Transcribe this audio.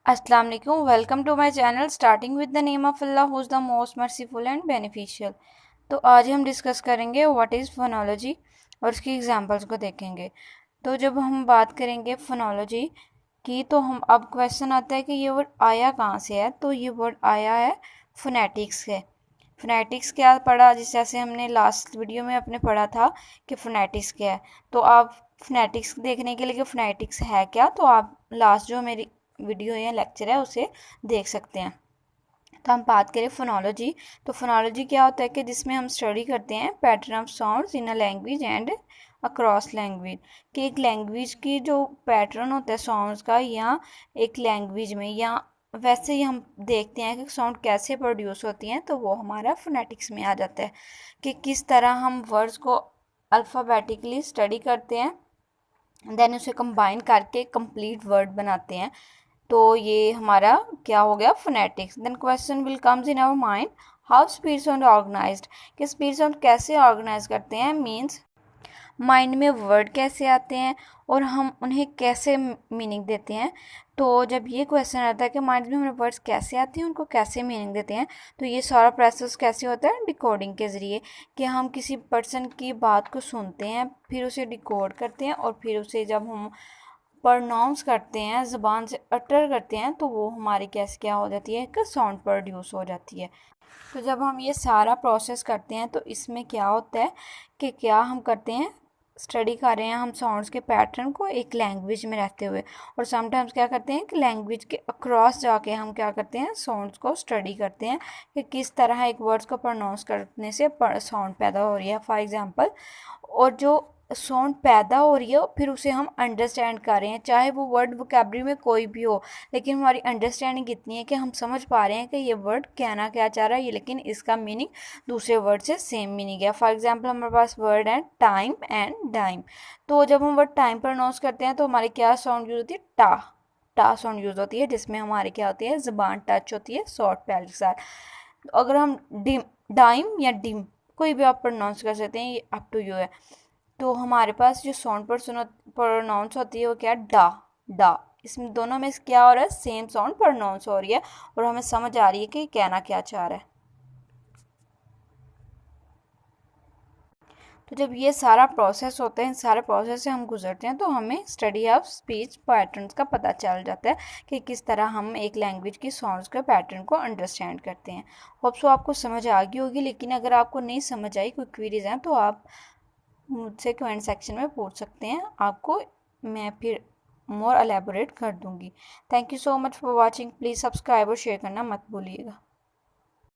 अस्सलाम वालेकुम, welcome to my channel. Starting with the name of Allah who is the most merciful and beneficial. तो आज हम discuss करेंगे व्हाट इज़ फोनोलॉजी और उसकी एग्जांपल्स को देखेंगे। तो जब हम बात करेंगे फोनोलॉजी की तो हम अब क्वेश्चन आता है कि ये वर्ड आया कहाँ से है। तो ये वर्ड आया है फोनेटिक्स से। फोनेटिक्स क्या पढ़ा, जिस जैसे हमने लास्ट वीडियो में अपने पढ़ा था कि फोनेटिक्स क्या है। तो आप फोनेटिक्स देखने के लिए कि फोनेटिक्स है क्या, तो आप लास्ट जो मेरी वीडियो या लेक्चर है उसे देख सकते हैं। तो हम बात करें फोनोलॉजी, तो फोनोलॉजी क्या होता है कि जिसमें हम स्टडी करते हैं pattern of sounds in a language and across language, कि एक लैंग्वेज की जो पैटर्न होता है साउंड्स का या एक लैंग्वेज में, या वैसे ही हम देखते हैं कि साउंड कैसे प्रोड्यूस होती हैं, तो वो हमारा फोनेटिक्स में आ जाता है कि किस तरह हम वर्ड्स को अल्फ़ाबेटिकली स्टडी करते हैं, देन उसे कंबाइन करके कंप्लीट वर्ड बनाते हैं। तो ये हमारा क्या हो गया, phonetics. Then question will comes in our mind, how speech sound organised, कि स्पीच साउंड कैसे ऑर्गेनाइज करते हैं, मीन्स माइंड में वर्ड कैसे आते हैं और हम उन्हें कैसे मीनिंग देते हैं। तो जब ये क्वेश्चन आता है कि माइंड में हमें वर्ड्स कैसे आते हैं, उनको कैसे मीनिंग देते हैं, तो ये सारा प्रोसेस कैसे होता है, डिकोडिंग के ज़रिए, कि हम किसी पर्सन की बात को सुनते हैं, फिर उसे डिकोड करते हैं और फिर उसे जब हम प्रोनाउंस करते हैं, ज़बान से अटर करते हैं, तो वो हमारी कैसे क्या हो जाती है, एक साउंड प्रोड्यूस हो जाती है। तो जब हम ये सारा प्रोसेस करते हैं तो इसमें क्या होता है कि क्या हम करते हैं, स्टडी कर रहे हैं हम साउंड्स के पैटर्न को एक लैंग्वेज में रहते हुए, और समटाइम्स क्या करते हैं कि लैंग्वेज के अक्रॉस जाके हम क्या करते हैं, साउंड्स को स्टडी करते हैं कि किस तरह एक वर्ड्स को प्रोनाउंस करने से साउंड पैदा हो रही है, फॉर एग्जांपल। और जो साउंड पैदा हो रही है फिर उसे हम अंडरस्टैंड कर रहे हैं, चाहे वो वर्ड वोकैबलरी में कोई भी हो, लेकिन हमारी अंडरस्टैंडिंग इतनी है कि हम समझ पा रहे हैं कि ये वर्ड कहना क्या चाह रहा है, ये लेकिन इसका मीनिंग दूसरे वर्ड से सेम मीनिंग है। फॉर एग्जांपल हमारे पास वर्ड है टाइम एंड डाइम। तो जब हम वर्ड टाइम प्रोनाउंस करते हैं तो हमारी क्या साउंड यूज होती है, टा टा साउंड यूज होती है, जिसमें हमारी क्या होती है, ज़बान टच होती है शॉर्ट पैल के साथ। तो अगर हम डिम डाइम या डिम कोई भी आप प्रोनाउंस कर सकते हैं, ये अप टू यू है। तो हमारे पास जो साउंड प्रोनाउंस होती है वो क्या है, डा डा। इसमें दोनों में क्या हो रहा है, सेम साउंड प्रोनाउंस हो रही है और हमें समझ आ रही है कि कहना क्या चाह रहा है। तो जब ये सारा प्रोसेस होता है, इन सारे प्रोसेस से हम गुजरते हैं, तो हमें स्टडी ऑफ स्पीच पैटर्न्स का पता चल जाता है कि किस तरह हम एक लैंग्वेज की साउंड्स के पैटर्न को अंडरस्टैंड करते हैं। होप सो आपको समझ आ गई होगी, लेकिन अगर आपको नहीं समझ आई, कोई क्वेरीज हैं, तो आप मुझसे कमेंट सेक्शन में पूछ सकते हैं, आपको मैं फिर मोर एलेबोरेट कर दूंगी। Thank you so much for watching. Please subscribe और शेयर करना मत भूलिएगा।